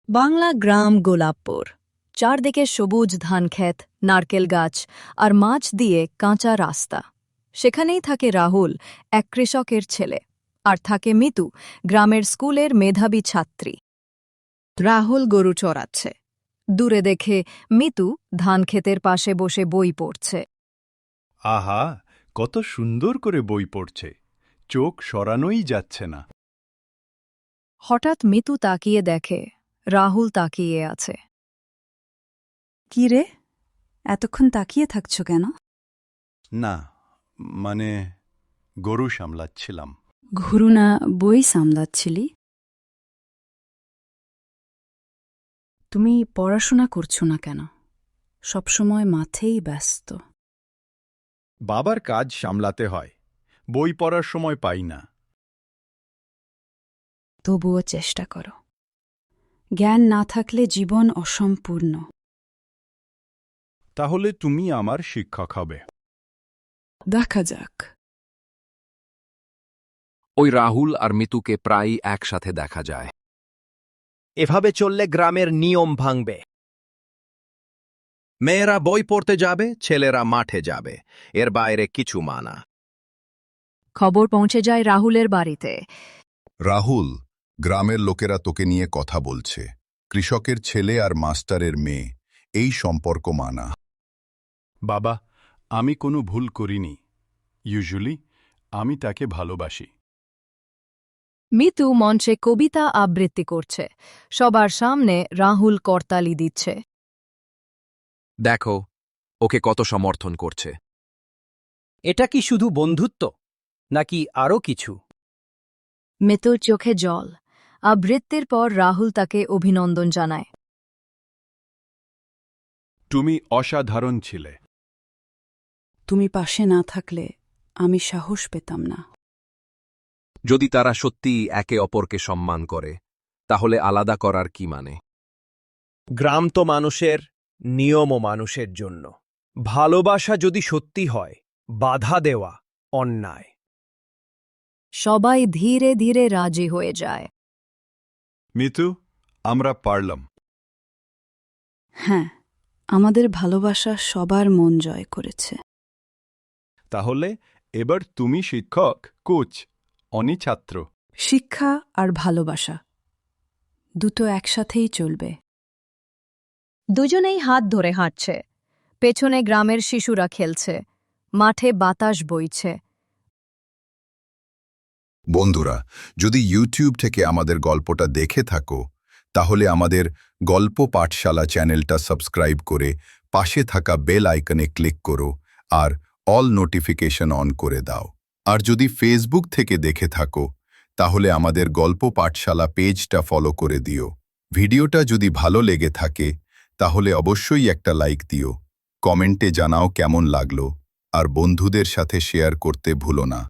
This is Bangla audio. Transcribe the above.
বাংলা গ্রাম গোলাপপুর। চারদিকে সবুজ ধানক্ষেত, নারকেল গাছ আর মাছ দিয়ে কাঁচা রাস্তা। সেখানেই থাকে রাহুল, এক কৃষকের ছেলে, আর থাকে মিতু, গ্রামের স্কুলের মেধাবী ছাত্রী। রাহুল গরু চড়াচ্ছে। দূরে দেখে মিতু ধানক্ষেতের পাশে বসে বই পড়ছে। আহা, কত সুন্দর করে বই পড়ছে, চোখ সরানোই যাচ্ছে না। হঠাৎ মিতু তাকিয়ে দেখে রাহুল তাকিয়ে আছে। কি রে, এতক্ষণ তাকিয়ে থাকছো কেন? না, মানে গরু সামলাচ্ছিলাম। ঘুরু না বই সামলাচ্ছিলি? তুমি পড়াশোনা করছো না কেন? সবসময় মাঠেই ব্যস্ত। বাবার কাজ সামলাতে হয়, বই পড়ার সময় পাই না। তবুও চেষ্টা করো। জ্ঞান না থাকলে জীবন অসম্পূর্ণ। তাহলে তুমি আমার শিক্ষক হবে। দেখা যাক। ওই রাহুল আর মিতুকে প্রায়ই একসাথে দেখা যায়। এভাবে চললে গ্রামের নিয়ম ভাঙবে। মেয়েরা বই পড়তে যাবে, ছেলেরা মাঠে যাবে, এর বাইরে কিছু মানা। খবর পৌঁছে যায় রাহুলের বাড়িতে। রাহুল, গ্রামের লোকেরা তোকে নিয়ে কথা বলছে। কৃষকের ছেলে আর মাস্টারের মেয়ে, এই সম্পর্ক মানা। বাবা, আমি কোনো ভুল করিনি। ইউজুয়ালি আমি তাকে ভালোবাসি। মিতু মঞ্চে কবিতা আবৃত্তি করছে। সবার সামনে রাহুল করতালি দিচ্ছে। দেখো, ওকে কত সমর্থন করছে। এটা কি শুধু বন্ধুত্ব নাকি আরও কিছু? মিতুর চোখে জল। আবৃত্তির পর রাহুল তাকে অভিনন্দন জানায়। তুমি অসাধারণ ছিলে। তুমি পাশে না থাকলে আমি সাহস পেতাম না। যদি তারা সত্যিই একে অপরকে সম্মান করে, তাহলে আলাদা করার কি মানে? গ্রাম তো মানুষের, নিয়মও মানুষের জন্য। ভালোবাসা যদি সত্যি হয়, বাধা দেওয়া অন্যায়। সবাই ধীরে ধীরে রাজি হয়ে যায়। মিতু, আমরা পারলাম। হ্যাঁ, আমাদের ভালোবাসা সবার মন জয় করেছে। তাহলে এবার তুমি শিক্ষক, কোচ, অনি ছাত্র। শিক্ষা আর ভালোবাসা দুটো একসাথেই চলবে। দুজনেই হাত ধরে হাঁটছে। পেছনে গ্রামের শিশুরা খেলছে। মাঠে বাতাস বইছে। বন্ধুরা, যদি ইউটিউব থেকে আমাদের গল্পটা দেখে থাকো, তাহলে আমাদের গল্প পাঠশালা চ্যানেলটা সাবস্ক্রাইব করে পাশে থাকা বেল আইকনে ক্লিক করো আর অল নোটিফিকেশন অন করে দাও। আর যদি ফেসবুক থেকে দেখে থাকো, তাহলে আমাদের গল্প পাঠশালা পেজটা ফলো করে দিও। ভিডিওটা যদি ভালো লেগে থাকে, তাহলে অবশ্যই একটা লাইক দিও। কমেন্টে জানাও কেমন লাগলো, আর বন্ধুদের সাথে শেয়ার করতে ভুলো না।